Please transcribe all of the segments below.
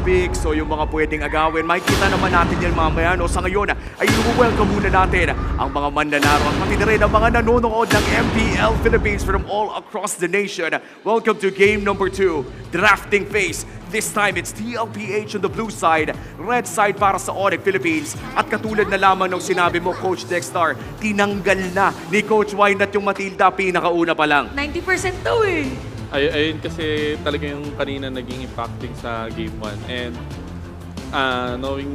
picks o yung mga pwedeng agawin. Makikita naman natin yan mamaya. No? Sa ngayon ay welcome muna natin ang mga manlalaro at pati na rin ang mga nanonood ng MPL Philippines from all across the nation. Welcome to game number 2, drafting phase. This time, it's TLPH on the blue side, red side para sa Onyx Philippines. At katulad na lamang ng sinabi mo, Coach Dexter, tinanggal na ni Coach Wynat yung Matilda pinakauna pa lang. 90% daw eh. Ayun kasi talaga yung kanina naging impacting sa game 1. And knowing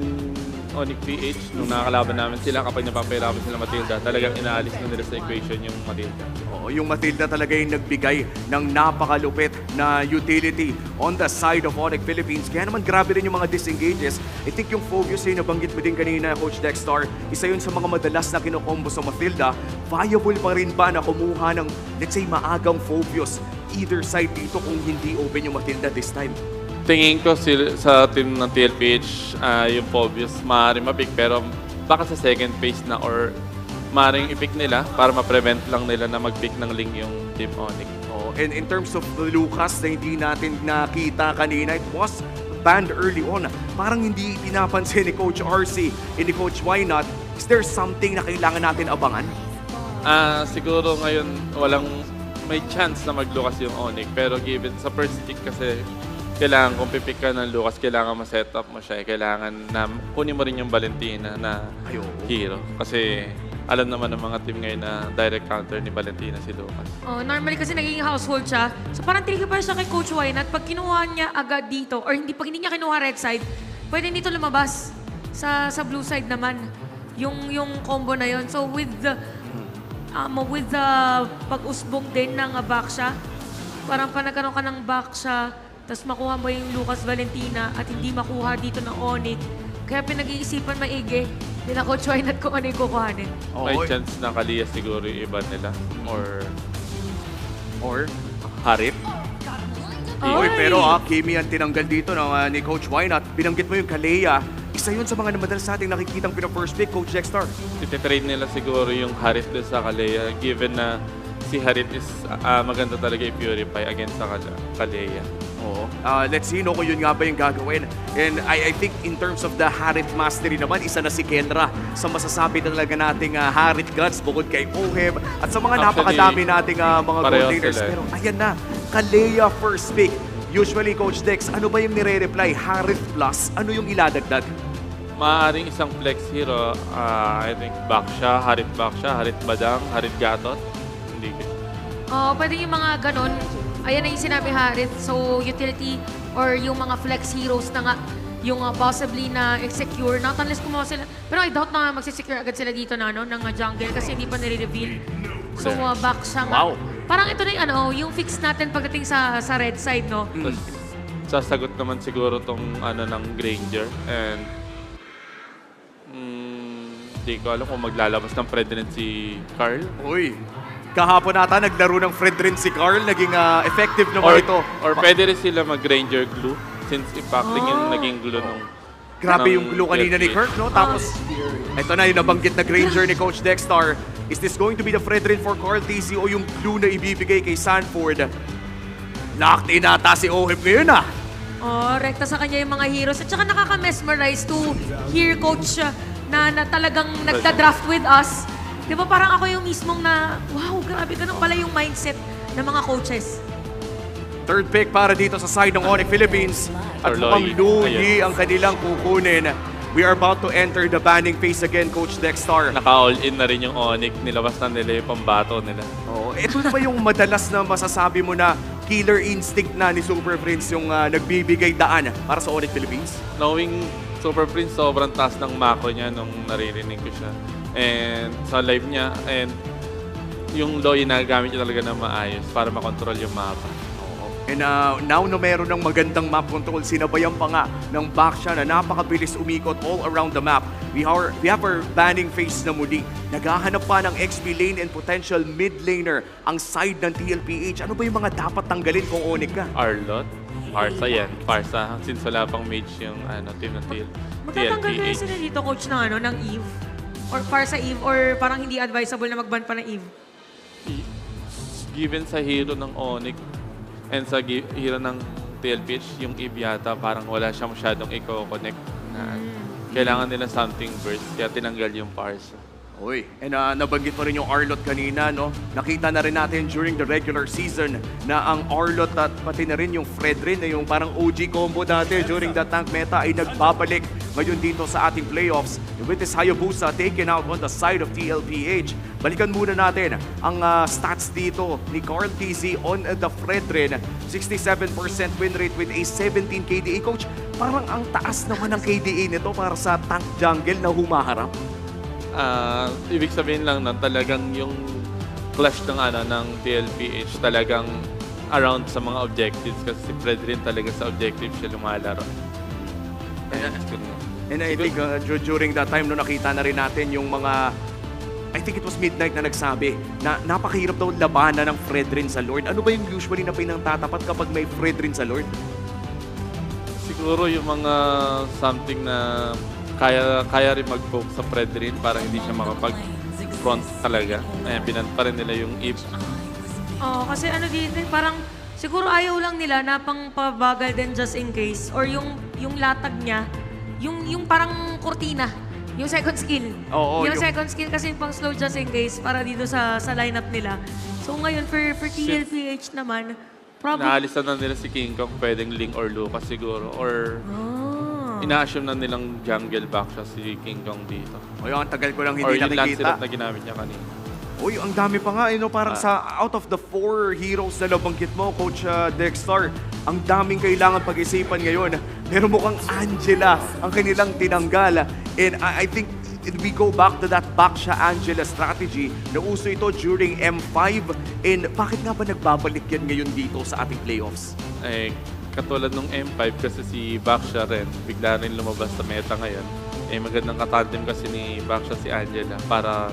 Onyx PH, nung nakakalaban namin sila, kapag napapahirapan sila Matilda, talagang inaalis na nila sa equation yung Matilda. Oo, yung Matilda talaga yung nagbigay ng napakalupit na utility on the side of Onyx Philippines. Kaya naman grabe rin yung mga disengages. I think yung focus yung nabanggit mo din kanina, Coach Dexter, isa yun sa mga madalas na kinokombo sa Matilda. Viable pa rin ba na kumuha ng, let's say, maagang focus either side dito kung hindi open yung Matilda this time? Tingin ko sa team ng TLPH, yung Phobius, maaaring mapick, pero baka sa second phase na or maaaring i-pick nila para ma-prevent lang nila na mag-pick ng Ling yung Team Onyx. Oh, and in terms of the Lucas na hindi natin nakita kanina, it was banned early on. Parang hindi pinapansin ni Coach RC and ni Coach Wynat. Is there something na kailangan natin abangan? Siguro ngayon may chance na mag-Lucas yung Onyx, pero given sa first pick kasi kailangan kung pipick ka ng Lucas, kailangan ma-set up mo siya. Kailangan na kunin mo rin yung Valentina na hero. Kasi alam naman ng mga team ngayon na direct counter ni Valentina si Lucas. Oh, normally kasi naging household siya. So parang tingin pa siya kay Coach Wynat. Pag kinuha niya agad dito, or pag hindi niya kinuha red side, pwede dito lumabas sa blue side naman. Yung combo na yon. So with the pag-usbong din ng back siya, parang panagkaroon ka ng back siya, tapos makuha mo yung Lucas Valentina at hindi makuha dito ng Onyx. Kaya pinag-iisipan maigi nila Coach Wynat kung ano yung kukuhanin. May chance na Kalia siguro yung iba nila. Or Harip? Ay! Pero Kimi ang tinanggal dito ni Coach Wynat. Binanggit mo yung Kalea. Isa yun sa mga madalas nating nakikitang pina-first pick, Coach Dexter. ititrade nila siguro yung Harit doon sa Kalia, given na si Harit is maganda talaga i-purify against sa Kalea. Oo. Let's see kung yun nga ba yung gagawin. And I think in terms of the Harit Mastery naman, isa na si Kendra sa masasabi talaga nating Harit Gods bukod kay Oheb at sa mga Actually, napakadami nating mga pareho gold leaders. sila. Pero ayan na, Kalea first pick. Usually, Coach Dex, ano ba yung nire-reply? Harit plus, ano yung iladagdag? Maaaring isang flex hero, I think back siya, Harit Badang, Harit Gatot. Hindi ko. Pwede yung mga ganon. Ayan na yung sinabi Harit. So, utility or yung mga flex heroes na nga yung possibly na secure. Not unless kumuha sila. Pero I doubt na magsisecure agad sila dito na ng jungle kasi hindi pa nire-reveal. So, back siya nga. Wow. Parang ito na yung fix natin pagdating sa red side, no? Tapos, sasagot naman siguro tong ng Granger. And hindi ko alam kung maglalabas ng President si Carl. Uy, kahapon nata naglaro ng friend rin si Carl. Naging effective naman ito. Or pwede rin sila mag-Granger glue since impacting yung naging glue nung Grabe ng yung glue kanina ni TLPH. Kirk, no? Tapos, ito na yung nabanggit na Granger ni Coach Dexter. Is this going to be the Fredrin for Carl TC o yung glue na ibibigay kay Sanford? Locked in ata si Oheb ngayon Rekta sa kanya yung mga heroes. At saka nakaka-mesmerize to hear Coach na talagang nagda-draft with us. Di ba parang ako yung mismong na, wow, grabe, ganun pala yung mindset ng mga coaches. Third pick para dito sa side ng Onyx Philippines. At mukhang Luyi ang kanilang kukunin. We are about to enter the banning phase again, Coach Dexter. Naka-all-in na rin yung Onyx. Nilabas na nila yung pambato nila. Ito ba yung madalas na masasabi mo na killer instinct na ni Super Prince yung nagbibigay daan para sa Onyx Philippines? Knowing Super Prince, sobrang taas ng mako niya nung naririnig ko siya. And sa live niya, and yung Loy nagamit niya talaga na maayos para makontrol yung mapa. And now na meron ng magandang map control, sinabayan pa nga ng back siya na napakabilis umikot all around the map. We have our banning phase na muli. Naghahanap pa ng XP lane and potential mid laner ang side ng TLPH. Ano ba yung mga dapat tanggalin kung Onyx ka? Arlot, Parsa yan. Parsa, since wala pang mage yung team ng Magtatanggal na TLPH. sila dito, Coach, ng Eve? Or para sa Eve? Or parang hindi advisable na mag-ban pa ng Eve? Given sa hero ng Onyx and sa hero ng TLPH, yung Eve yata, parang wala siya masyadong i-connect na kailangan nila something burst, kaya tinanggal yung Parsa. Uy, and nabanggit mo rin yung Arlot kanina, no? Nakita na rin natin during the regular season na ang Arlot at pati na rin yung Fredrin na yung parang OG combo dati during the tank meta ay nagbabalik ngayon dito sa ating playoffs. With this Hayabusa taken out on the side of TLPH. Balikan muna natin ang stats dito ni Carl TZ on the Fredrin. 67% win rate with a 17 KDA. Coach, parang ang taas naman ng KDA nito para sa tank jungle na humaharap. Ibig sabihin lang na talagang yung clash ng TLPH talagang around sa mga objectives kasi si Fred rin talaga sa objectives siya lumalaro. And I think during that time no nakita na rin natin yung mga I think it was Midnight na nagsabi na napakahirap daw labanan ng Fredrin sa Lord. Ano ba yung usually na pinangtatapat kapag may Fredrin sa Lord? Siguro yung mga something na kaya rin mag-poke sa Fredrin para hindi siya makapag-front talaga. Ayan, binan pa rin nila yung Eve. Oo, kasi ano dito, parang siguro ayaw lang nila na pang pabagal din just in case. Or yung latag niya, yung parang kortina, yung second skill. Oo, yung second skill kasi pang slow just in case para dito sa lineup nila. So ngayon, for TLPH naman, probably... Naalisan na nila si King Kong, pwedeng Ling or Lucas siguro. Or ina-assume na nilang jungle back siya si King Kong dito. Uy, ang tagal ko lang Or hindi yung Lancelot nakikita. na ginamit niya kanina. Uy, ang dami pa nga, parang sa out of the 4 heroes na nabanggit mo, Coach Dexter, ang daming kailangan pag-isipan ngayon. Pero mukhang Angela ang kanilang tinanggal. And I think we go back to that Baksha Angela strategy na uso ito during M5. And bakit nga ba nagbabalik yan ngayon dito sa ating playoffs? Eh, katulad nung M5 kasi si Baksha rin, bigla rin lumabas sa meta ngayon. Eh, magandang katandem kasi ni Baksha si Angela para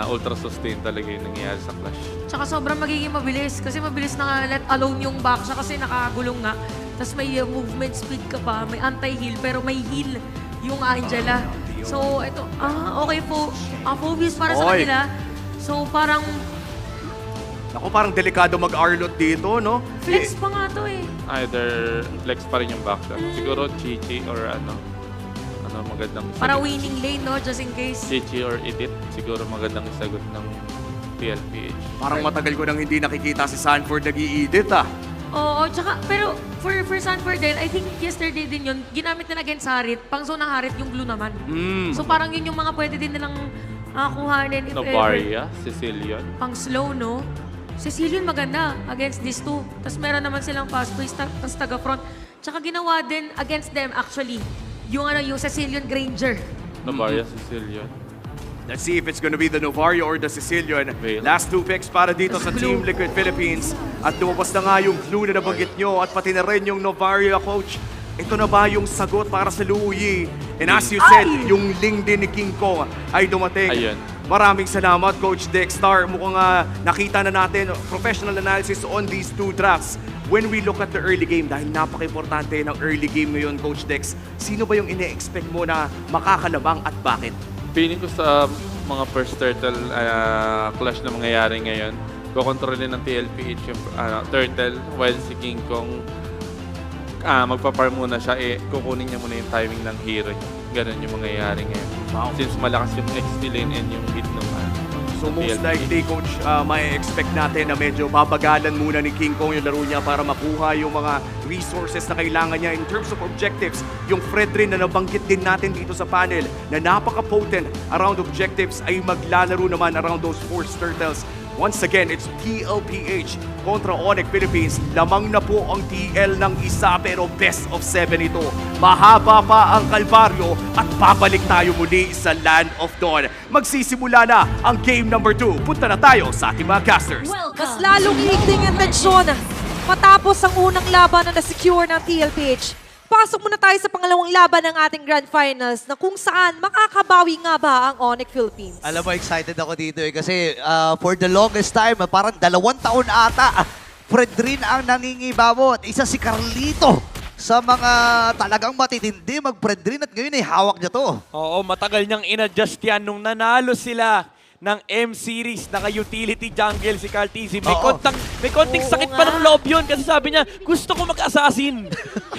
ultra sustain talaga yung nangyayari sa clash. Tsaka sobrang magiging mabilis kasi mabilis na nga let alone yung back siya kasi nakagulong nga. Tapos may movement speed ka pa, may anti-heal pero may heal yung Angela. So ito, okay po. Phobias para sa Oy. kanila. So parang Ako, parang delikado mag-Arlot dito, no? flex pa nga to eh. Either flex pa rin yung Baksha. Siguro Chichi or magandang isagot. Para winning lane, no? Just in case. Chichi or Itit, siguro magandang isagot ng TLPH. Parang matagal ko nang hindi nakikita si Sanford nag-i-edit, ah. Oo, tsaka, pero for Sanford din, I think yesterday din yun, ginamit nila against Harit, pang zone ng Harit yung blue naman. So parang yun yung mga pwede din nilang kuhanin if ever. Novaria, Sicilian. Pang slow, no? Cecilion maganda against these two. Tapos meron naman silang fast pace, tapos taga-front. Tsaka ginawa din against them actually, yung Cecilion Granger. Novaria, Sicilian. Let's see if it's gonna be the Novario or the Sicilian. Veil. Last 2 picks para dito sa Team Liquid Philippines. At lumabas na nga yung blue na nabanggit nyo at pati na rin yung Novario, Coach. Ito na ba yung sagot para sa Luyi? And as you said, yung Ling din ni King Kong ay dumating. Ayun. Maraming salamat, Coach Dexter. Mukhang nakita na natin professional analysis on these 2 drafts. When we look at the early game, dahil napaka-importante ng early game ngayon, Coach Dex, sino ba yung ine-expect mo na makakalabang at bakit? Feeling ko sa mga first turtle clash na mangyayari ngayon, kukontrolin ng TLPH yung turtle while si King Kong magpa-farm muna siya, kukunin niya muna yung timing ng hero niya. Ganun yung mangyayari ngayon. Wow. Since malakas yung XP lane and yung hit ng So most TLPH. likely, Coach, may expect natin na medyo babagalan muna ni King Kong yung laro niya para makuha yung mga resources na kailangan niya in terms of objectives. Yung Fredrin na nabanggit din natin dito sa panel na napaka-potent around objectives ay maglalaro naman around those Force Turtles. Once again, it's TLPH kontra Onyx Philippines. Lamang na po ang TL ng isa pero best of 7 ito. Mahaba pa ang kalbaryo at babalik tayo muli sa Land of Dawn. Magsisimula na ang game number 2. Punta na tayo sa ating mga casters. Mas lalong higting ang tensyon matapos ang unang laban na na-secure ng TLPH. Pasok muna tayo sa pangalawang laban ng ating Grand Finals na kung saan makakabawi nga ba ang Onyx Philippines. Alam mo, excited ako dito kasi for the longest time, parang 2 taon ata, Fredrin ang nangingibabot. Isa si Carlito sa mga talagang matitindi mag-Fredrin at ngayon ay hawak niya to. Oo, matagal niyang in-adjust yan nung nanalo sila ng M-Series, naka-utility jungle si Carl TZ. May Oo. konting Oo sakit nga. pa ng loob yun kasi sabi niya, gusto ko mag-assassin.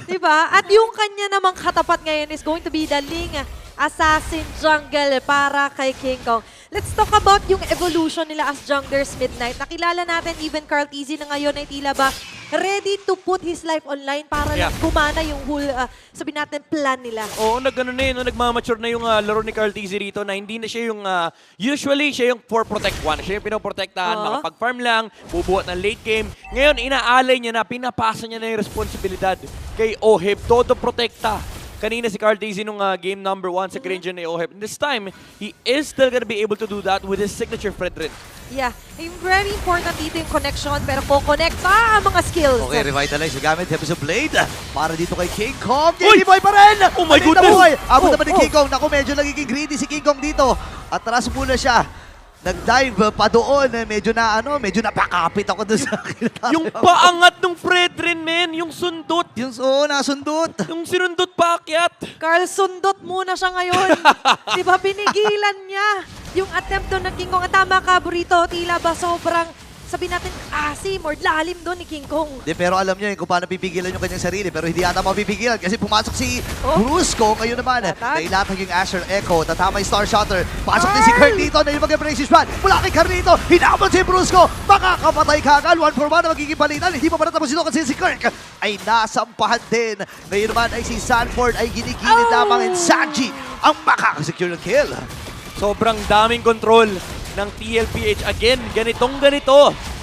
Diba? At yung kanya namang katapat ngayon is going to be the Ling Assassin Jungle para kay King Kong. Let's talk about yung evolution nila as junglers Midnight. Nakilala natin even Carl TZ na ngayon ay tila ba ready to put his life online para lang gumana yung whole, sabihin natin, plan nila. Oo, nag-ano na yun, nagmamature na yung laro ni Carl TZ rito na hindi na siya yung, usually siya yung for protect one. Siya yung pinoprotektahan, Oo. makapag-farm lang, bubuhat ng late game. Ngayon, inaalay niya na, pinapasa niya na yung responsibilidad kay Oheb, todo protekta. Kanina si Carl TZ nung game number 1 sa Green Gen ni Oheb. This time, he is still gonna be able to do that with his signature Fredrin. Yeah, yung very important dito yung connection, pero ko-connect pa ang mga skills. Okay, revitalize gamit Episode Blade para dito kay King Kong. JP Boy pa rin! Oh my Andito, goodness! boy! Abot naman ni King Kong. Naku, medyo nagiging greedy si King Kong dito. Atras muna siya. Nag-dive pa doon. Medyo napakapit ako doon sa Yung paangat ng Fredrin, men, yung sundot. Yung nasundot. Yung sinundot paakyat. Carl, sundot muna siya ngayon. Diba, pinigilan niya yung attempt doon ng King Kong. At tama ka, Burrito, tila ba sobrang, sabihin natin, asim or lalim doon ni King Kong. Pero alam niya kung paano pipigilan yung kanyang sarili. Pero hindi ata mapipigilan kasi pumasok si Oh. Brusco. Ngayon naman, Latag. nailatag yung Asher Echo. Tatama yung Star Shotter. Pasok din si Carlito na yung mag-embrace shot. Mula kay Carlito, hinabot si Brusco. Makakapatay kagad. 1-for-1 na magiging palitan. Hindi pa tapos ito kasi si Kirk ay nasampahan din. Ngayon naman ay si Sanford ay ginikilid lamang and Sanji ang makakasecure ng kill. Sobrang daming control ng TLPH. Again, ganito.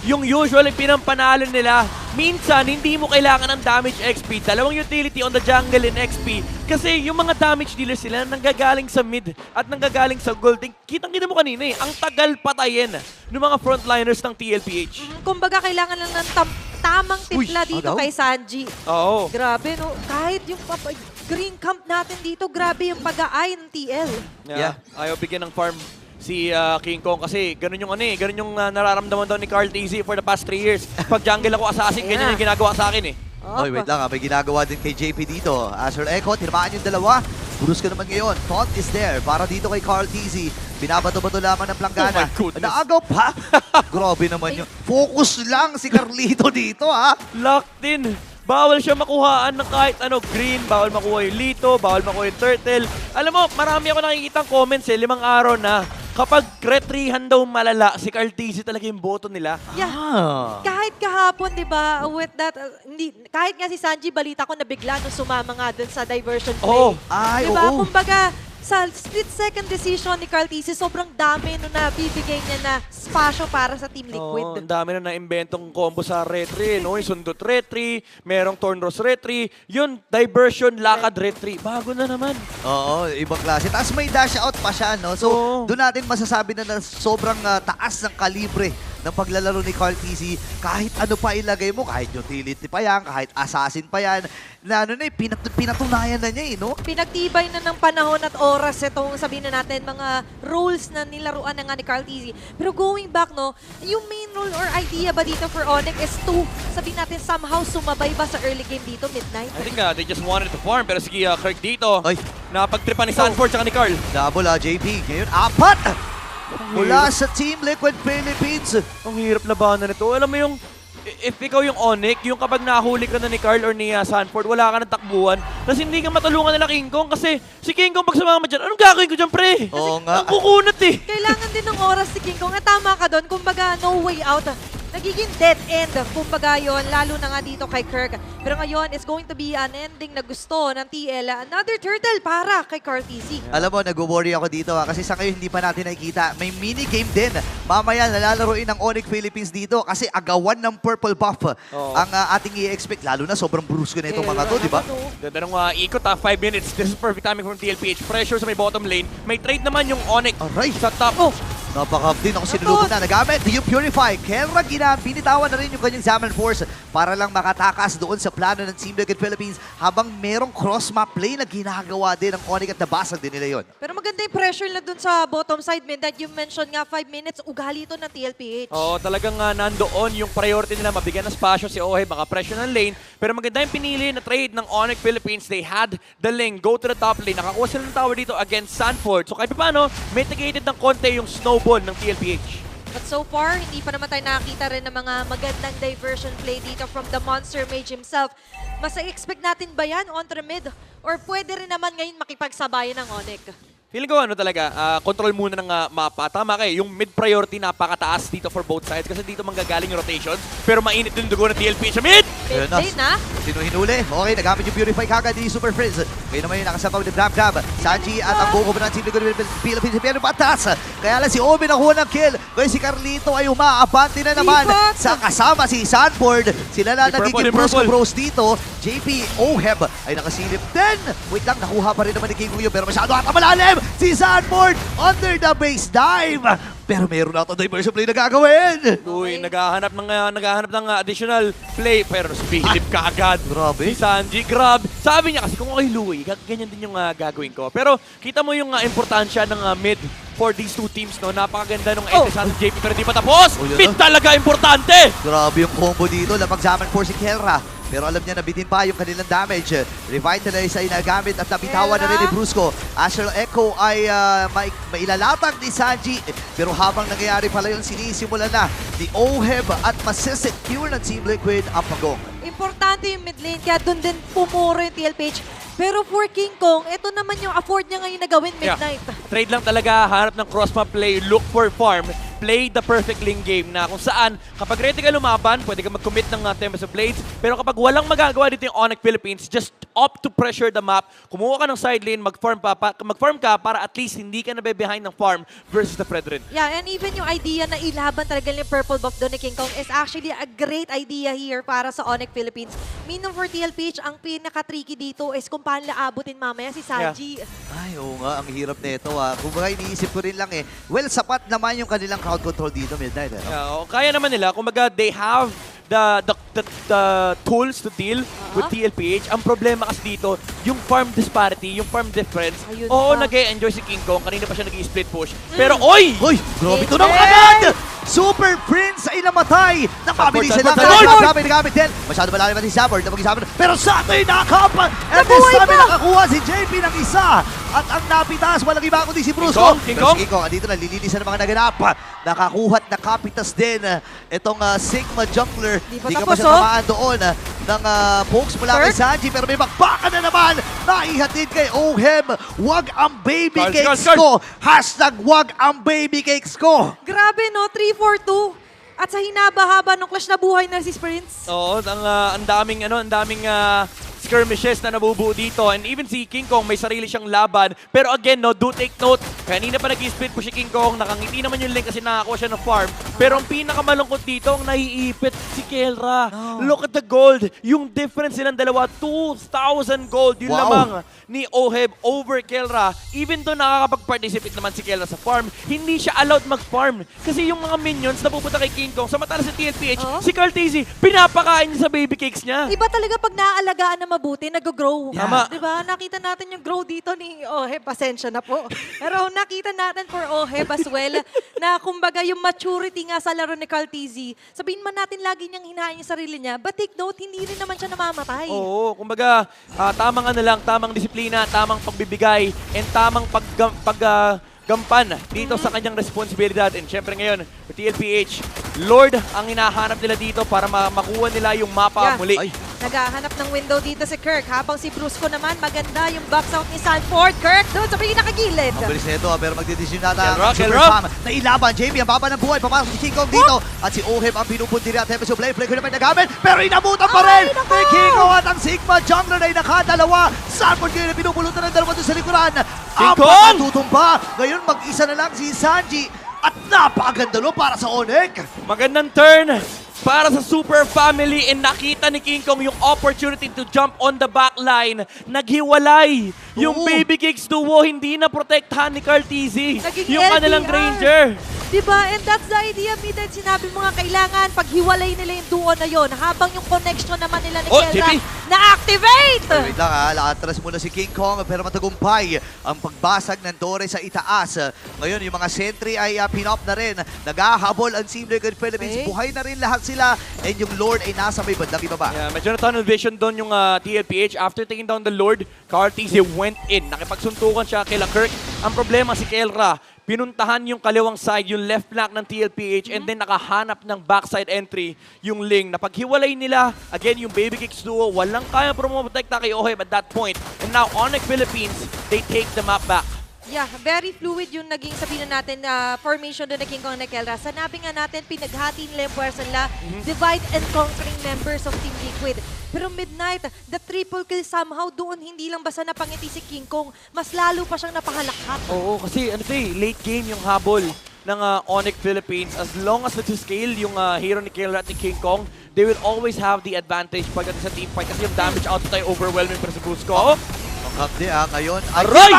Yung usually pinampanalo nila, minsan hindi mo kailangan ng damage XP. Dalawang utility on the jungle in XP. Kasi yung mga damage dealers sila nanggagaling sa mid at nanggagaling sa gold. Kitang-kita mo kanina ang tagal patayin ng mga frontliners ng TLPH. Kumbaga, kailangan lang ng tamang timpla dito agaw. kay Sanji. Oo. Grabe, no? Kahit yung green camp natin dito, grabe yung pag-aay ng TL. Yeah. Ayaw bigyan ng farm si King Kong kasi ganun yung nararamdaman daw ni Carl TZ for the past 3 years. Pag jungle ako assassin, ganyan yung ginagawa sa akin eh. Oy, wait lang, may ginagawa din kay JP dito. Asher Echo, tinamaan yung dalawa. Brusco naman ngayon. Taunt is there para dito kay Carl TZ. Binabato-bato lamang ng planggana. Oh my goodness. Naagaw pa. Grabe naman yun. Focus lang si Carlito dito, ha? Locked in. Bawal siya makuhaan ng kahit ano, green, bawal makuha yung lito, bawal makuha yung turtle. Alam mo, marami ako nakikitang comments 5 araw na kapag retrihan daw malala, si Carl TZ talaga yung boto nila. Yeah. Ah. Kahit kahapon, di ba, with that, kahit nga si Sanji, balita ko na bigla nung sumama nga dun sa diversion play. Oo. Ay, Di ba? oo. Kumbaga, sa split-second decision ni Carl TZ, sobrang dami nung nabibigay niya na spasyo para sa Team Liquid. Oo, ang dami na na-inventong combo sa retry, no? Yung sundot retry, merong Tornros retry, yun, diversion, lakad retry. Bago na naman. Oo, ibang klase. Tapos may dash out pa siya, no? So, Oo. doon natin masasabi na sobrang taas ng kalibre ng paglalaro ni Carl TZ. Kahit ano pa ilagay mo, kahit utility pa yan, kahit assassin pa yan, na ano na pinatunayan na niya, no? Pinagtibay na ng panahon at oras itong sabihin na natin, mga roles na nilaruan na nga ni Carl TZ. Pero going back, no, yung main role or idea ba dito for Onyx is to, sabihin natin, somehow sumabay ba sa early game dito, Midnight? I think they just wanted to farm, pero sige, Kirk dito, Ay. napagtripan ni Sanford tsaka ni Carl. Double JP. Ngayon, 4 mula sa Team Liquid Philippines. Ang hirap labanan nito. Alam mo yung, if ikaw yung Onyx, yung kapag nahuli ka na ni Carl or ni Sanford, wala ka ng takbuhan, tapos hindi ka matulungan nila King Kong kasi si King Kong pag sumama dyan, anong gagawin ko dyan, pre? Oo nga. Ang kukunat eh. Kailangan din ng oras si King Kong. At tama ka doon, kumbaga no way out. Nagiging dead end, kumbaga yon, lalo na nga dito kay Kirk. Pero ngayon, it's going to be an ending na gusto ng TL. Another turtle para kay Carl TZ. Alam mo, nag-worry ako dito kasi sa ngayon hindi pa natin nakikita. May mini-game din. Mamaya nalalaroin ng Onyx Philippines dito kasi agawan ng purple buff ang ating i-expect. Lalo na sobrang brusco na itong mga to, di ba? Ganda nung ikot 5 minutes. This is perfect timing from TLPH. Pressure sa may bottom lane. May trade naman yung Onyx Aray. sa top. Napaka-din ako sinulubog na. Nagamit yung Purify. Kelra binitawan na rin yung kanyang Zaman Force para lang makatakas doon sa plano ng Team Liquid Philippines habang merong cross-map play na ginagawa din ng Onyx at nabasag din nila yun. Pero maganda yung pressure na dun sa bottom side, Midnight. You mentioned nga 5 minutes, ugali ito ng TLPH. Oo, talagang nandoon yung priority nila. Mabigyan ng spasyo si Ohe, baka pressure ng lane. Pero maganda yung pinili na trade ng Onyx Philippines. They had the lane, go to the top lane. Nakakuha sila ng tower dito against Sanford. So kahit paano, mitigated ng konti yung snowball habol ng TLPH. But so far, hindi pa naman tayo nakakita rin ng mga magandang diversion play dito from the Monster Mage himself. Mas expect natin ba yan on mid? Or pwede rin naman ngayon makipagsabayan ng Onyx? Feeling ko talaga, control muna ng mapa. Tama kayo, yung mid priority napakataas dito for both sides kasi dito manggagaling yung rotations. Pero mainit din yung dugo ng TLPH sa mid! Ayun na. Mid na? Sino hinuli? Okay, nagamit yung Purify kagad ni Super Prince. Ngayon naman yung nakasabaw ni Grab. Sanji at ang buko ng Team Liquid Philippines. Pero patas. Kaya lang si Obi nakuha ng kill. Ngayon si Carlito ay umaabante na naman. Lipat! Sa kasama si Sanford. Sila na Di nagiging purple. bros dito. JP Oheb ay nakasilip din. Wait lang, nakuha pa rin naman ni King Kuyo. Pero masyado ata malalim. Si Sanford under the base dive. Pero meron na ito diversion play na gagawin. Uy, naghahanap ng additional play pero si Philip kaagad. Grabe. Si Sanji, grab. Sabi niya kasi kung okay Louie, ganyan din yung gagawin ko. Pero kita mo yung importansya ng mid for these two teams, no? Napakaganda nung Sanji JP pero di pa tapos. Oh, yun Mid na. talaga importante. Grabe yung combo dito. Lapag-zaman for si Kelra. Pero alam niya na bitin pa yung kanilang damage. Revitalize ay nagamit at nabitawan na rin ni Brusco. Astral Echo ay mailalatag ni Sanji. Pero habang nangyayari pala yun, sinisimulan na ni Oheb at masisecure ng Team Liquid ang pagong. Importante yung mid lane, kaya doon din pumuro yung TLPH. Pero for King Kong, ito naman yung afford niya ngayon na gawin midnight. Trade lang talaga, hanap ng cross-map play, look for farm, play the perfect lane game na kung saan kapag ready ka lumaban, pwede ka mag-commit ng Tempest of Blades. Pero kapag walang magagawa dito yung Onyx Philippines, just opt to pressure the map, kumuha ka ng side lane, mag-farm ka para at least hindi ka nabe-behind ng farm versus the Fredrin. Yeah, and even yung idea na ilaban talaga yung purple buff doon ni King Kong is actually a great idea here para sa Onyx Philippines. Meaning for TLPH, ang pinaka-tricky dito is kung paano abutin mamaya si Sanji. Ay, oo nga, ang hirap nito Kung baga iniisip ko rin lang well, sapat naman yung kanilang crowd control dito midnight. Kaya naman nila, kumbaga they have the tools to deal with TLPH. Ang problema kasi dito, yung farm disparity, yung farm difference. Ayun Oo, pa. nag-e-enjoy si King Kong. Kanina pa siya nag-i-split push. Pero oy! Hoy, grabe ito na Hey! agad! Super Prince ay namatay! Napabilis sila. Sanford! Nagamit din. Masyado malalim natin si Sanford. Pero sa atin nakap! And this Nabuhay time pa! nakakuha si JP ng isa. At ang napitas, walang iba kundi si Brusco. King Pero Kong? si King Kong, andito na, lilinisan ng mga naganap. Nakakuha at nakapitas din itong Sigma Jungler. Di pa Di ka tapos, pa siya tamaan doon ng pokes mula kay Kirk? Sanji. Pero may bakbakan na naman. Naihatid kay Ohem. Wag ang baby Carl, cakes Carl, ko. Hashtag wag ang baby cakes ko. Grabe no, 3-4-2. At sa hinaba-haba ng clash na buhay na si Prince. Oo, ang daming skirmishes na nabubuo dito. And even si King Kong, may sarili siyang laban. Pero again, no, do take note. Kanina pa nag-split po si King Kong. Nakangiti naman yung link kasi nakakuha siya ng farm. Pero ang pinakamalungkot dito, ang naiipit si Kelra. Look at the gold. Yung difference nilang dalawa, 2,000 gold. Yun Wow. lamang ni Oheb over Kelra. Even though nakakapag-participate naman si Kelra sa farm, hindi siya allowed mag-farm. Kasi yung mga minions na pupunta kay King Kong, samantala sa TLPH, Oh. si Cartesi, pinapakain niya sa baby cakes niya. Iba talaga pag naaalagaan na mabuti, nag-grow. Tama. Diba? Nakita natin yung grow dito ni Oheb. Pasensya na po. Pero nakita natin for Oheb as well na kumbaga yung maturity nga sa laro ni Cartesi. Sabihin man natin lagi niyang hinahain yung sarili niya. But take note, hindi rin naman siya namamatay. Oo, kumbaga, tamang disiplina, tamang pagbibigay, and tamang paggampan dito sa kanyang responsibilidad. And syempre ngayon, for TLPH, Lord ang hinahanap nila dito para makuha nila yung mapa Yeah. muli. Ay. Naghahanap ng window dito si Kirk. Habang si Brusco naman, maganda yung box out ni Sanford. Kirk, doon sa pinakagilid. Ang bilis nito pero magdidesisyon nata Kelra, ang Super Kelra. Fam na ilaban. JP ang baba ng buhay. Papasok si King Kong dito. At si Oheb ang pinupunti rin at Tempest of Blade. Play ko naman nagamit. Pero inabutan pa rin. Ay, naku! Ni King Kong at ang Sigma Jungler ay nakadalawa. Sanford ngayon ay pinupulutan ng dalawa doon sa likuran. Ang Kong! tutumba. Ngayon mag-isa na lang si Sanji. At napakaganda no para sa Onyx. Magandang turn para sa Super Family, and nakita ni King Kong yung opportunity to jump on the back line. Naghiwalay. Yung Oo. Baby Cakes duo, hindi na protektahan ni Cartesi. Naging Yung kanilang LDR. Granger. Diba? And that's the idea, Miden. Sinabi mo nga kailangan paghiwalay nila yung duo na yon habang yung connection naman nila ni Oh, Kelra JP. na-activate! Wait lang Nakatras muna si King Kong pero matagumpay ang pagbasag ng Dore sa itaas. Ngayon yung mga sentry ay pinop na rin. Naghahabol ang Team Liquid Philippines. Okay. Buhay na rin lahat sila. And yung Lord ay nasa may bandang ibaba. Yeah, medyo na-tunnel vision doon yung TLPH. After taking down the Lord, Cartesi went in. Nakipagsuntukan siya kay Kirk. Ang problema si Kelra, pinuntahan yung kaliwang side, yung left flank ng TLPH, and then nakahanap ng backside entry yung Ling. Napaghiwalay nila, again, yung Baby Kicks duo, walang kaya promoprotekta kay Oheb at that point. And now, Onyx Philippines, they take the map back. Yeah, very fluid yung naging sabihin na natin formation doon na King Kong na Kelra. Sanabi nga natin, pinaghati nila yung puwersa nila, divide and conquering members of Team Liquid. Pero Midnight, the triple kill somehow doon, hindi lang basta napangiti si King Kong, mas lalo pa siyang napahalakhat. Oo, kasi ano to late game yung habol ng Onyx Philippines. As long as nag-scale yung hero ni Kelra at ni King Kong, they will always have the advantage pagdating sa team fight kasi yung damage output ay overwhelming para sa Brusco. Hapde ngayon. Aray!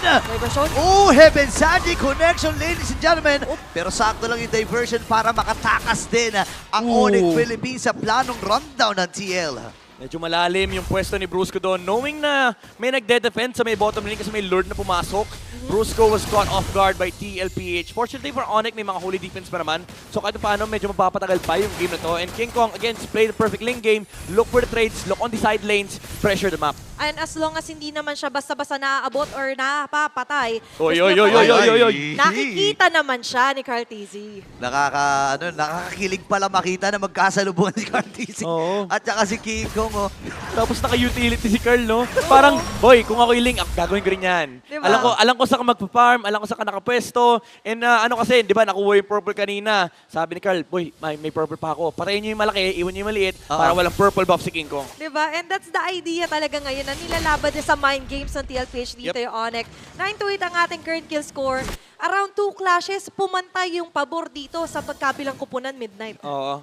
Diversion? Oh, Heaven Sandy connection, ladies and gentlemen. Pero sakto lang yung diversion para makatakas din ang Onyx Philippines sa planong rundown ng TL. Medyo malalim yung pwesto ni Brusco doon. Knowing na may nagde-defend sa may bottom lane kasi may Lord na pumasok, Brusco was caught off guard by TLPH. Fortunately for Onyx, may mga holy defense pa naman. So kahit paano, medyo mapapatagal pa yung game na to. And King Kong, again, play the perfect lane game. Look for the trades, look on the side lanes, pressure the map. And as long as hindi naman siya basta-basta naaabot or napapatay, Oy, gusto oy, niya oy, po- oy, oy, oy. nakikita naman siya ni Cartesi. Nakakakilig pala makita na magkasalubungan si Cartesi Oo. at saka si King Kong. Oh. Tapos naka-utility si Carl, no? Parang, boy, kung ako yung link, gagawin ko rin yan. Diba? Alam ko saan ka magpa-farm, alam ko saan ka nakapwesto. And ano kasi, di ba, nakuha yung purple kanina. Sabi ni Carl, boy, may purple pa ako. Patayin niyo yung malaki, iwan niyo yung maliit, para walang purple buff si King Kong. Diba? And that's the idea talaga ngayon na nilalaban niya sa mind games ng TLPH dito yung Onyx. 9-8 ang ating current kill score. Around 2 clashes, pumantay yung pabor dito sa pagkabilang kupunan Midnight. Oo.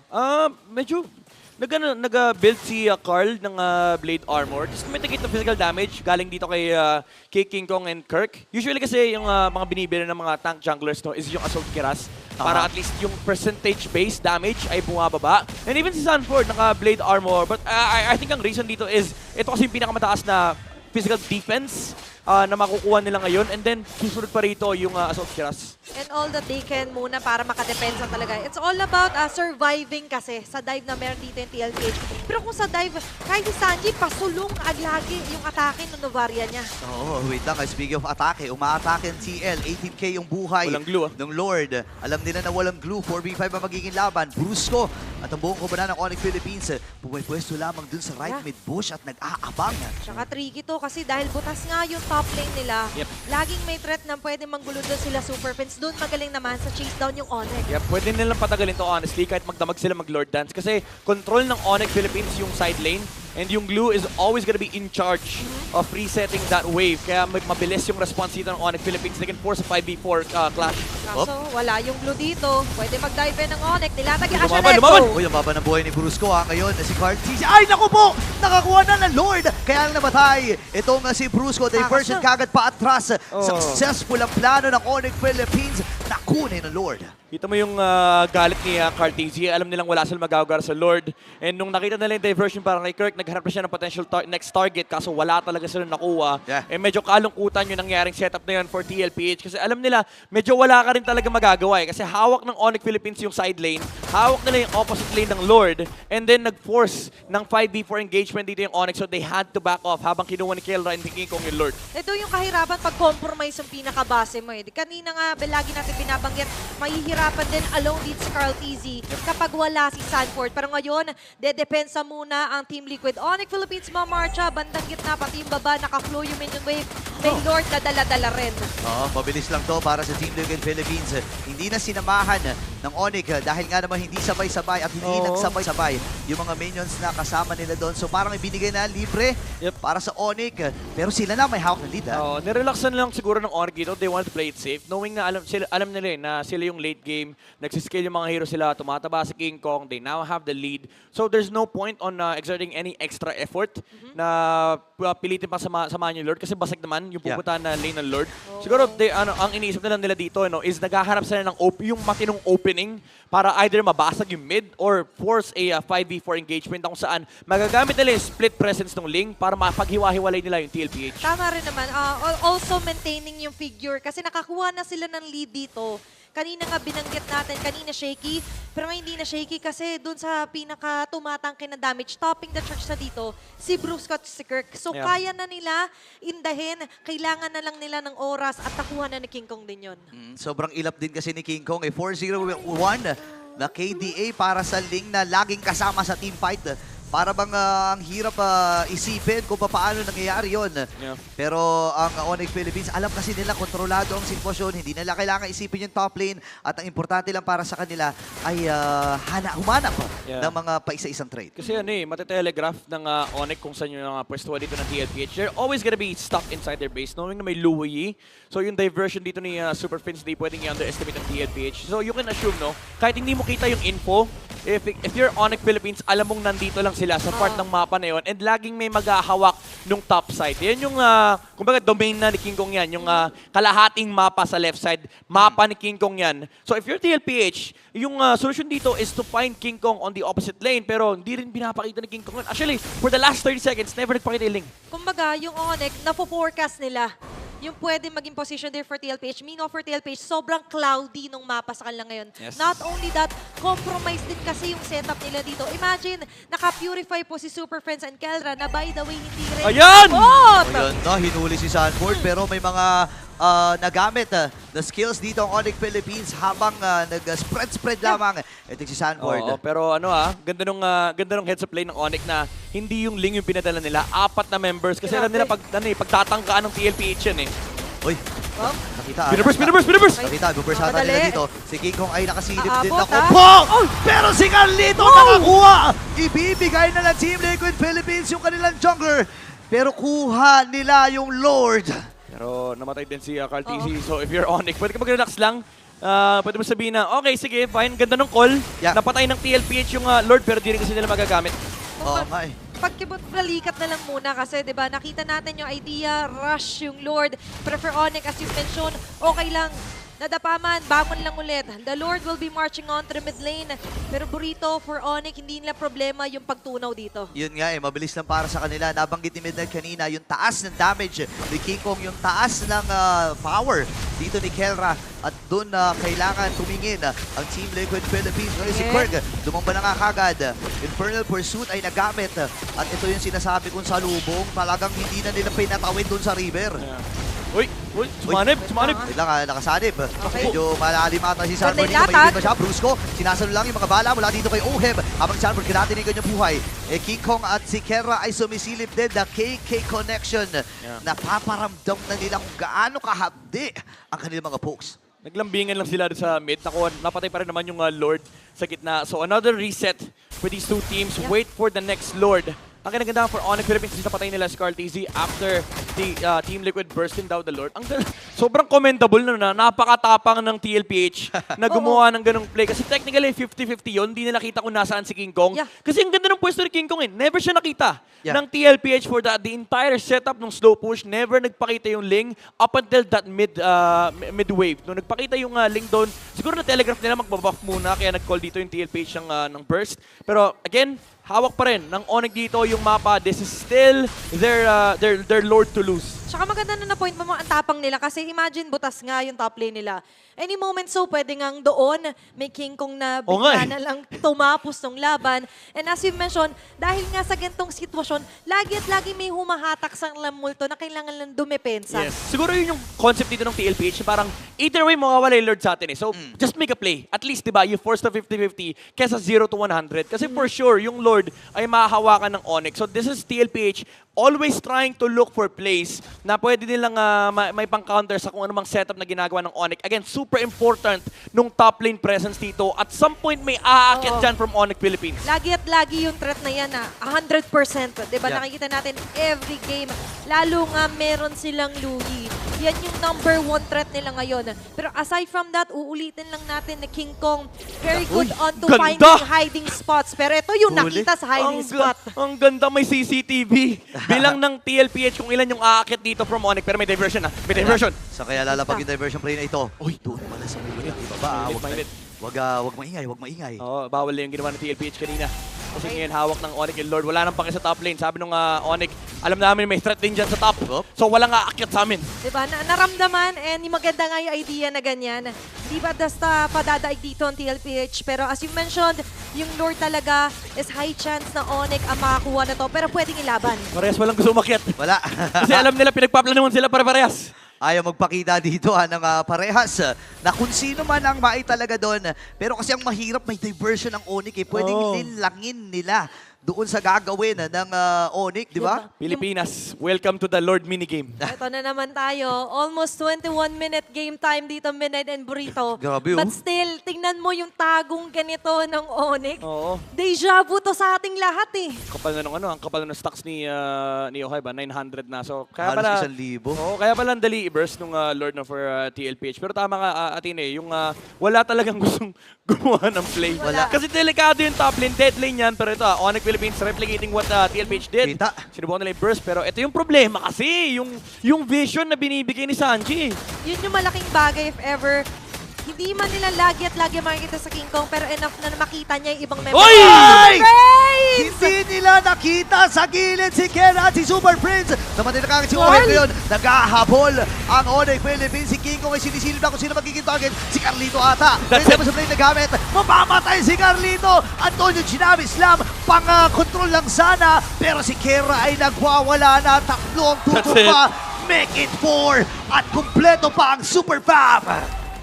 Medyo nag-build si Carl ng Blade Armor. Just mitigate the physical damage galing dito kay King Kong and Kirk. Usually kasi yung mga binibili ng mga tank junglers no, is yung Assault Kiras. Para at least yung percentage-based damage ay bumababa. And even si Sanford naka-Blade Armor. But I think ang reason dito is, ito kasi yung pinakamataas na physical defense na makukuha nila ngayon. And then, susunod pa rito yung Assault Kiras. And all that they can muna para makadepensa talaga. It's all about surviving kasi sa dive na meron dito yung TLPH. Pero kung sa dive, kahit si Sanji, pasulong aglagi yung atake ng Novaria niya. Oh, wait lang. Speaking of atake, umaatake ang TL. 18k yung buhay Walang glue, ng Lord. Alam nila na walang glue. 4v5 ang magiging laban. Brusco at ang buong kubanan ng Onyx Philippines pumipwesto lamang dun sa right mid bush at nag-aabang. Tsaka tricky to kasi dahil butas nga yung top lane nila, Yep. laging may threat na pwede manggulo doon sila Super Pins. Doon magaling naman sa chase down yung Onyx. Yeah, pwede nilang patagalin to honestly kahit magdamag sila mag-Lord Dance kasi control ng Onyx Philippines yung side lane and yung Glue is always gonna be in charge of resetting that wave. Kaya mabilis yung response dito ng Onyx Philippines. They can force a 5v4 clash. Kaso wala yung glue dito. Pwede mag-dive ng Onyx. Nilatagyan siya Lumaban, lumaban! Uy, ang baba ng buhay ni Brusco ngayon si Cartesi. Ay, naku po! Nakakuha na ng Lord! Kaya ang namatay. Ito nga si Brusco. Diversion kagad pa atras. Successful ang plano ng Onyx Philippines. Nakunin ng Lord. Kita mo yung galit ni Cartesi. Alam nilang wala silang magagawa sa Lord. And nung nakita nila yung diversion parang kay Kirk, naghanap na siya ng potential next target kaso wala talaga silang nakuha. Yeah. Eh medyo kalungkutan yung nangyaring setup na yun for TLPH kasi alam nila medyo wala ka rin talaga magagawa eh. Kasi hawak ng Onyx Philippines yung side lane, hawak nila yung opposite lane ng Lord, and then nag-force ng 5v4 engagement dito yung Onyx so they had to back off habang kinuha ni Kelra and King Kong yung Lord. Ito yung kahirapan pag compromise yung pinakabase mo eh. Kanina nga, lagi natin binabanggit, mahihirapan din alone dito si Carl TZ kapag wala si Sanford. Pero ngayon, dedepensa muna ang Team Liquid. Onyx Philippines mamarcha, bandang gitna, pati yung baba, naka-flow yung minion wave. May Lord na dala-dala rin. Mabilis lang to para sa Team Liquid Philippines. Hindi na sinamahan ng Onyx dahil nga naman hindi sabay-sabay at hindi nagsabay-sabay yung mga minions na kasama nila doon. So parang ibinigay na libre para sa Onyx. Pero sila na may hawak ng lead. Nirelaxan lang siguro ng Onyx dito. They wanted to play it safe. Knowing na alam nila na sila yung late game. Nagsiscale yung mga hero sila. Tumataba si King Kong. They now have the lead. So there's no point on exerting any extra effort na pilitin pa samahan yung Lord. Kasi basag naman yung pupuntahan na lane ng Lord. Siguro ang iniisip nila dito is naghahanap sila ng yung matinong opening para either mabasag yung mid or force a 5v4 engagement kung saan magagamit nila yung split presence ng Ling para mapaghiwa-hiwalay nila yung TLPH. Tama rin naman. Also maintaining yung figure kasi nakakuha na sila ng lead dito. kanina nga binanggit natin, kanina shaky, pero ngayon hindi na shaky kasi dun sa pinaka-tumatangkin na damage, topping the church na dito, si Brusco at si Kirk. So Yeah. kaya na nila indahin, kailangan na lang nila ng oras at takuhan na ni King Kong din yun. Sobrang ilap din kasi ni King Kong. 4-0-1 na KDA para sa Ling na laging kasama sa team fight. Para bang ang hirap isipin kung paano nangyayari yon. Yeah. Pero ang Onyx Philippines, alam kasi nila kontrolado ang sitwasyon. Hindi nila kailangan isipin yung top lane. At ang importante lang para sa kanila ay humanap Yeah. ng mga paisa-isang trade. Kasi matitelegraph ng Onyx kung saan yung pwestuhan dito ng TLPH. They're always gonna be stuck inside their base knowing na may Luyi. So yung diversion dito ni Super Fins, hindi pwedeng i-underestimate ng TLPH. So you can assume, no, kahit hindi mo kita yung info, if you're Onyx Philippines, alam mong nandito lang sila sa part ng mapa na yun and laging may maghahawak nung top side. Yan yung, kumbaga, domain na ni King Kong yan. Yung kalahating mapa sa left side, mapa ni King Kong yan. So if you're TLPH, yung solution dito is to find King Kong on the opposite lane pero hindi rin pinapakita ni King Kong yun. Actually, for the last 30 seconds, never nagpakita yung link. Kumbaga, yung Onyx, napo-forecast nila yung pwede maging position there for TLPH. Meanwhile, for TLPH, sobrang cloudy nung mapa sa kanila ngayon. Yes. Not only that, compromise din kasi yung setup nila dito. Imagine, naka-purify po si Super Friends and Kelra na by the way, hindi rin Ayan! abot! Ayun, no, hinuli si Sanford pero may mga nagamit na skills dito ang Onyx Philippines habang nag-spread lamang. Ito si Sanford. Oo, pero ganda nung heads up play ng Onyx na hindi yung Ling yung pinadala nila, 4 na members kasi alam nila pagtatangkaan ng TLPH yan eh. Uy, Oh, nakita. Binibers! Nakita, buburst hata Madali. nila dito. Si King Kong ay nakasilip din Aabot, ako. ah. Pong! Pero si Carlito nakakuha! Ibibigay na ng Team Liquid Philippines yung kanilang jungler. Pero kuha nila yung Lord. Pero namatay din si Carl TC. So if you're Onyx, pwede ka mag-relax lang. Pwede mo sabihin na, okay, sige, fine, ganda ng call. Yeah. Napatay ng TLPH yung Lord pero di rin kasi nila magagamit. Oo nga eh. Pagkibot balikat na lang muna kasi 'di ba nakita natin yung idea, rush yung Lord. Prefer Onyx as you mentioned, okay lang. Nadapa man, bangon lang ulit. The Lord will be marching on to the mid lane. Pero Burrito for Onyx, hindi nila problema yung pagtunaw dito. Yun nga eh, mabilis lang para sa kanila. Nabanggit ni Midnight kanina, yung taas ng damage ni King Kong, yung taas ng power dito ni Kelra. At doon kailangan tumingin ang Team Liquid Philippines. Ngayon si Kirk, dumamba na nga kagad. Infernal Pursuit ay nagamit. At ito yung sinasabi kong salubong. Talagang hindi na nila pinatawid doon sa river. Uy, sumanib. Wait lang, nakasanib. Medyo malalim ata si Sanford dito. Ganda yung May latag. pa siya. Brusco, sinasalo lang yung mga bala mula dito kay Ohem. Habang Sanford kinatinig kanyang buhay. King Kong at si Kelra ay sumisilip din. The KK connection. Napaparamdam na nila kung gaano kahabdi ang kanilang mga pokes. Naglambingan lang sila sa mid. Napatay pa rin naman yung Lord sa gitna. So another reset for these two teams. Wait for the next Lord. Ang kinaganda for Onyx Philippines is napatay nila si Carl TZ after the Team Liquid bursting down the Lord. Sobrang commendable na napakatapang ng TLPH na gumawa ng ganong play. Kasi technically 50-50 yun. Hindi nila nakita kung nasaan si King Kong. Yeah. Kasi ang ganda ng pwesto ni King Kong eh. Never siya nakita Yeah. ng TLPH for the entire setup ng slow push. Never nagpakita yung Ling up until that mid wave. Nung nagpakita yung Ling doon, siguro na telegraph nila magbabuff muna kaya nag-call dito yung TLPH ng burst. Pero again, hawak pa rin ng Onyx dito yung mapa. This is still their Lord to lose. Tsaka maganda na na-point mo ang tapang nila kasi imagine butas nga yung top lane nila. Any moment so, pwede ngang doon may King Kong na Oo nga bigla na lang tumapos ng laban. And as you mentioned, dahil nga sa gantong sitwasyon, lagi at lagi may humahatak sa multo na kailangan lang dumepensa. Yes. Siguro yun yung concept dito ng TLPH. Parang either way, mawawala yung Lord sa atin eh. So, just make a play. At least, di ba, you force the 50-50 kesa 0 to 100. Kasi for sure, yung Lord ay mahahawakan ng Onyx. So, this is TLPH always trying to look for plays na pwede nilang may pang-counter sa kung anumang setup na ginagawa ng Onyx. Again, super important nung top lane presence dito. At some point, may aakyat dyan from Onyx Philippines. Lagi at lagi yung threat na yan 100%. Diba Yeah. nakikita natin every game. Lalo nga meron silang Lugi. Yan yung number 1 threat nila ngayon. Pero aside from that, uulitin lang natin na King Kong very good on to ganda! finding hiding spots. Pero ito yung Huli. nakita sa hiding spot. Ang ganda, may CCTV. Bilang ng TLPH kung ilan yung aakyat dito from Onyx. Pero may diversion na. May diversion. Sa kaya lalapag yung diversion play na ito. Uy, doon pala sa mula. Ibaba, Mainit. wag maingay, wag maingay. Oo, bawal yung ginawa ng TLPH kanina. Kasi ngayon hawak ng Onyx yung Lord. Wala nang pake sa top lane. Sabi nung Onyx, Alam namin may threat din dyan sa top. So walang aakyat sa amin. Diba? Naramdaman and yung maganda nga yung idea na ganyan. Di ba basta padadaig dito ang TLPH? Pero as you mentioned, yung Lord talaga is high chance na Onyx ang makakuha na to. Pero pwedeng ilaban. Parehas walang gusto umakyat. Wala. Kasi alam nila pinagpaplanuhan sila pare-parehas. Ayaw magpakita dito ng parehas na kung sino man ang talaga doon. Pero kasi ang mahirap, may diversion ng Onyx eh. Pwedeng Oo. linlangin nila doon sa gagawin ng Onyx, di ba? Pilipinas, welcome to the Lord minigame. Ito na naman tayo. Almost 21-minute game time dito, Midnight and Burrito. Grabe, But oh. still, tingnan mo yung tagong ganito ng Onyx. Oo. Deja vu to sa ating lahat eh. Kapal na ng ang kapal na ng stocks ni Ohai ba? 900 na. So kaya Halos pala 1,000. Oo, kaya pala ang dali i-burst nung Lord na for TLPH. Pero tama ka Atine, yung wala talagang gustong gumawa ng play. Wala. Kasi delikado yung top lane, dead lane yan. Pero ito, Onyx Philippines replicating what TLPH did. Kita. Sinubukan nila yung burst. Pero ito yung problema kasi, yung vision na binibigay ni Sanji. Yun yung malaking bagay if ever hindi man nila lagi at lagi makikita sa King Kong pero enough na makita niya yung ibang member. Oy! Ay! Praise! Hindi nila nakita sa gilid si Kera at si Super Prince. Naman din nakakit si Owen ngayon. Naghahabol ang Onyx Philippines. Si King Kong ay sinisilip na kung sino magiging target. Si Carlito ata. That's Pwede mo sa play na gamit. Mamamatay si Carlito. Antonio Ginami Slam. Pang-control lang sana. Pero si Kera ay nagwawala na. Tatlo ang That's tutok it. pa. Make it 4. At kumpleto pa ang Super Fab.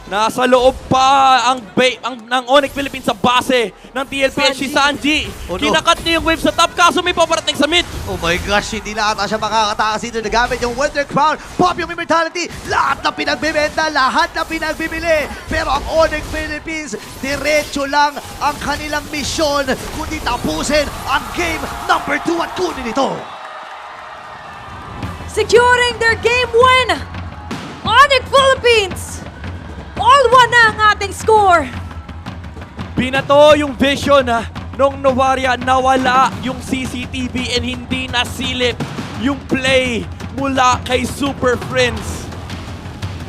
Nasa loob pa ang Onyx Philippines sa base ng TLPH si Sanji. Oh, no. Kinakat niya yung wave sa top kaso may paparating sa mid. Oh my gosh, hindi na ata siya makakatakas dito. Nagamit yung Winter Crown, pop yung immortality, lahat na pinagbibenta, lahat na pinagbibili. Pero ang Onyx Philippines, diretso lang ang kanilang misyon, kundi tapusin ang game number 2 at kunin ito. Securing their game win! Onyx Philippines! All-1 na ang ating score! Binato yung vision nung Novaria, nawala yung CCTV and hindi nasilip yung play mula kay Super Friends.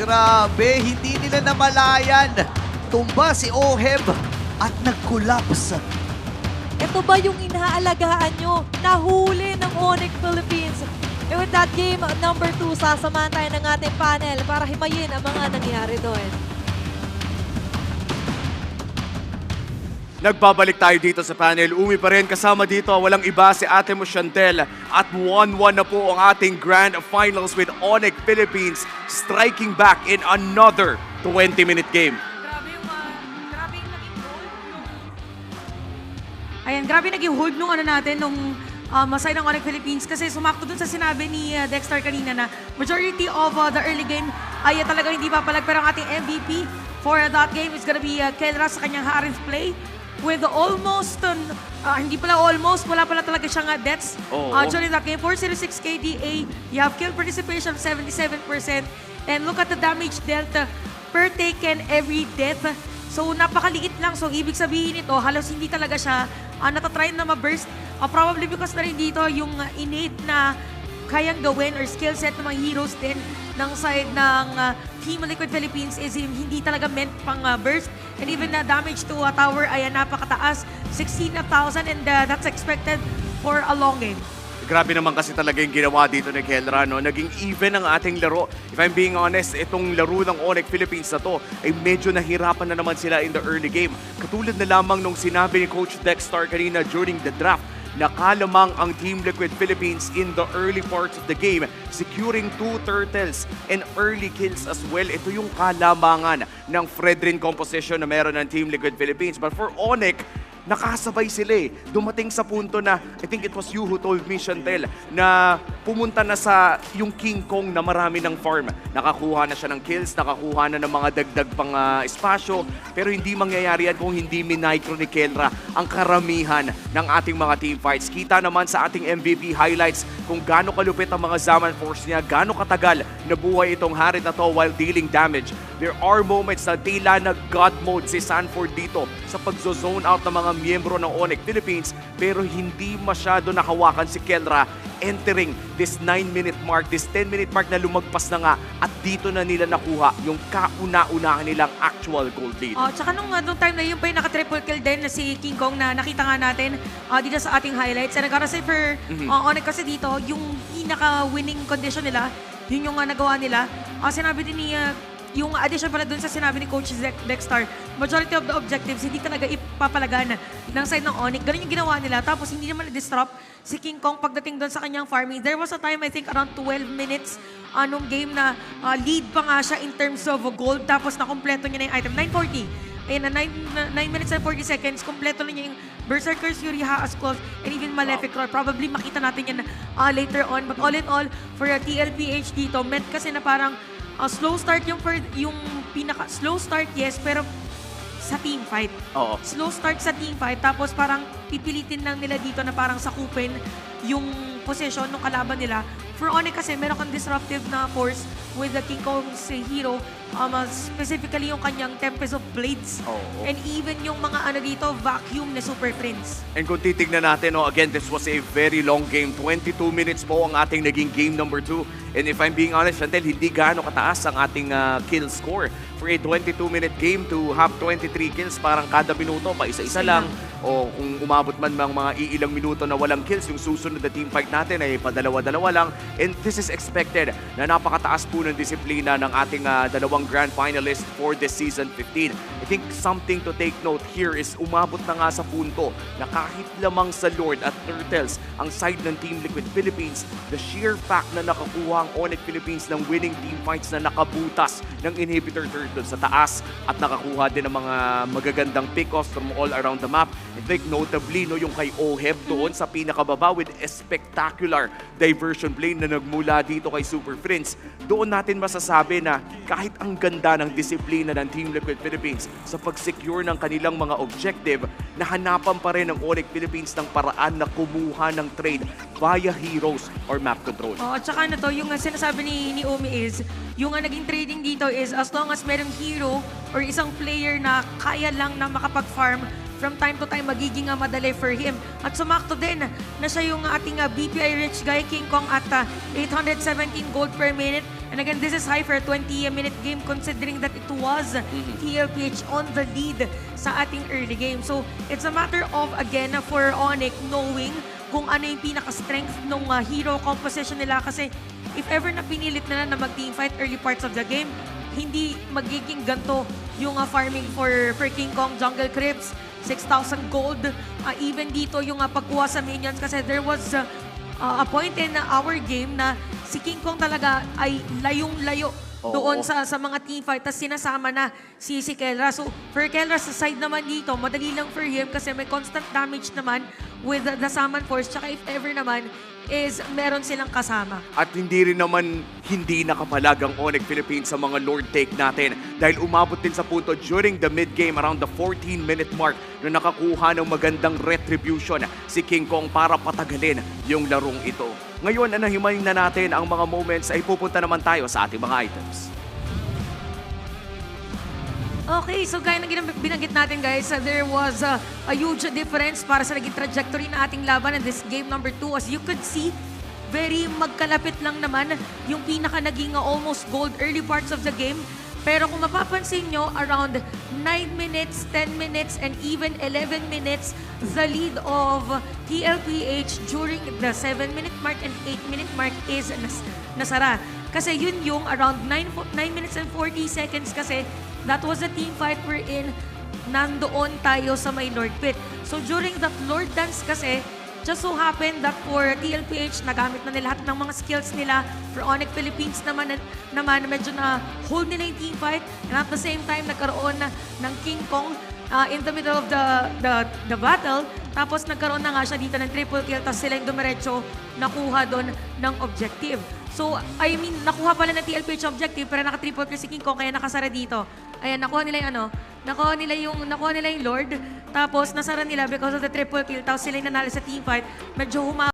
Grabe, hindi nila namalayan. Tumba si Oheb at nag-collapse. Ito ba yung inaalagaan nyo? Nahuli ng Onyx Philippines. And with that game number 2, sasamahan tayo ng ating panel para himayin ang mga nangyari doon. Nagbabalik tayo dito sa panel. Umi pa rin kasama dito. Walang iba si Ate Mo Chantel. At 1-1 na po ang ating Grand Finals with Onyx Philippines striking back in another 20-minute game. Grabe yung naging hold. Ayan, grabe naging hold nung natin, nung masay ng Onyx Philippines kasi sumakto dun sa sinabi ni Dexter kanina na majority of the early game ay talagang hindi papalag, pero ang ating MVP for that game is gonna be Kelra sa kanyang Harith play with almost, hindi pala almost, wala pala talaga siyang deaths during that game. 406 KDA, you have kill participation of 77%, and look at the damage dealt per taken every death. So napakaliit lang, so ibig sabihin ito, halos hindi talaga siya natatry na ma-burst. Probably because na rin dito yung innate na kayang gawin or skill set ng mga heroes din ng side ng Team Liquid Philippines is hindi talaga meant pang burst. And even na damage to tower ay napakataas, 16,000, and that's expected for a long game. Grabe naman kasi talaga yung ginawa dito ni Kelra, no? Naging even ang ating laro. If I'm being honest, itong laro ng Onyx Philippines na to ay medyo nahirapan na naman sila in the early game. Katulad na lamang nung sinabi ni Coach Dexter kanina during the draft, nakalamang ang Team Liquid Philippines in the early parts of the game, securing 2 turtles and early kills as well. Ito yung kalamangan ng Fredrin composition na meron ng Team Liquid Philippines. But for Onyx, nakasabay sila eh. Dumating sa punto na, I think it was you who told me, Chantel, na pumunta na sa yung King Kong na marami ng farm. Nakakuha na siya ng kills, nakakuha na ng mga dagdag pang espasyo, pero hindi mangyayari yan kung hindi minicro ni Kelra ang karamihan ng ating mga team fights. Kita naman sa ating MVP highlights kung gaano kalupit ang mga Zaman Force niya, gaano katagal nabuhay itong Harith na to while dealing damage. There are moments na tila nag-God mode si Sanford dito sa pagzo-zone out ng mga miyembro ng Onyx Philippines, pero hindi masyado nakawakan si Kelra entering this 9-minute mark, this 10-minute mark na lumagpas na nga, at dito na nila nakuha yung kauna-unahan nilang actual gold lead. Tsaka nung time na yun pa yung naka-triple kill din na si King Kong na nakita nga natin dito sa ating highlights. And nagkara for Onyx kasi dito, yung pinaka-winning condition nila. Yun yung nagawa nila. Sinabi din ni yung addition pala dun sa sinabi ni Coach Dexter, majority of the objectives hindi talaga ipapalagan ng side ng Onyx. Ganun yung ginawa nila. Tapos hindi naman na-disrupt si King Kong pagdating dun sa kanyang farming. There was a time, I think, around 12 minutes nung game na lead pa nga siya in terms of gold. Tapos nakompleto niya na yung item. 9:40. Ayan na, 9 minutes and 40 seconds. Kompleto na niya yung Berserker's Fury, Haas Claws, and even Malefic Roar. Probably makita natin yan later on. But all in all, for a TLPH dito, meant kasi na parang slow start yung pinaka slow start, yes, pero sa team fight. Oo. Slow start sa team fight, tapos parang pipilitin lang nila dito na parang sakupin yung position ng kalaban nila. For Onyx kasi meron kang disruptive na force with the King Kong's hero, specifically yung kanyang Tempest of Blades. Oo. And even yung mga dito, vacuum na Super Friends. And kung titignan natin, again, this was a very long game. 22 minutes po ang ating naging game number 2. And if I'm being honest, Chantel, hindi gaano kataas ang ating kill score. For a 22-minute game to have 23 kills, parang kada minuto pa isa-isa lang. O kung umabot man mga iilang minuto na walang kills, yung susunod na team fight natin ay padalawa-dalawa lang. And this is expected na napakataas po ng disiplina ng ating dalawang grand finalists for this season 15. I think something to take note here is umabot na nga sa punto na kahit lamang sa Lord at Turtles ang side ng Team Liquid Philippines, the sheer fact na nakakuha ang Onyx Philippines ng winning team fights na nakabutas ng Inhibitor Turtles sa taas at nakakuha din ng mga magagandang pick-offs from all around the map. I think notably yung kay Oheb doon sa pinakababa with a spectacular diversion play na nagmula dito kay Super Friends. Doon natin masasabi na kahit ang ganda ng disiplina ng Team Liquid Philippines sa pag-secure ng kanilang mga objective, nahanapan pa rin ng Onyx Philippines ng paraan na kumuha ng trade via heroes or map control. At saka yung sinasabi ni Omi is, yung naging trading dito is as long as merong hero or isang player na kaya lang na makapag-farm, from time to time magiging madali for him. At sumakto din na siya yung ating BPI rich guy, King Kong, at 817 gold per minute. And again, this is high for a 20-minute game considering that it was TLPH on the lead sa ating early game. So it's a matter of, again, for Onyx knowing kung ano yung pinaka-strength ng hero composition nila. Kasi if ever na pinilit na mag-team fight early parts of the game, hindi magiging ganto yung farming for King Kong. Jungle Crypts, 6,000 gold. Even dito yung pagkuha sa minions kasi there was a point in our game na si King Kong talaga ay layong-layo doon sa mga team fight. Tapos sinasama na si Kelra. So for Kelra sa side naman dito, madali lang for him kasi may constant damage naman with the Summon Force. Tsaka if ever naman is meron silang kasama. At hindi rin naman hindi nakapalag ang Onyx Philippines sa mga Lord take natin dahil umabot din sa punto during the mid-game around the 14-minute mark na nakakuha ng magandang retribution si King Kong para patagalin yung larong ito. Ngayon, anahimayin na natin ang mga moments ay pupunta naman tayo sa ating mga items. Okay, so gaya ng binanggit natin guys, there was a huge difference para sa naging trajectory na ating laban in this game number 2. As you could see, very magkalapit lang naman yung pinaka naging almost gold early parts of the game. Pero kung mapapansin nyo, around 9 minutes, 10 minutes, and even 11 minutes, the lead of TLPH during the 7-minute mark and 8-minute mark is nasara. Kasi yun yung around 9 minutes and 40 seconds kasi that was the team fight wherein nandoon tayo sa may Lord Pit. So during that Lord Dance kasi, just so happened that for TLPH, nagamit na nila lahat ng mga skills nila. For Onyx Philippines naman medyo na hold nila yung team fight. And at the same time, nagkaroon na ng King Kong in the middle of the battle. Tapos nagkaroon na nga siya dito ng triple kill. Tapos sila yung dumiretso nakuha doon ng objective. So, I mean, nakuha pala ng TLPH objective pero naka-triple kill si King Kong kaya nakasara dito. Ayan, nakuha nila yung nakuha nila yung Lord. Tapos nasara nila because of the triple kill. Tapos sila yung nanalo sa team fight. Medyo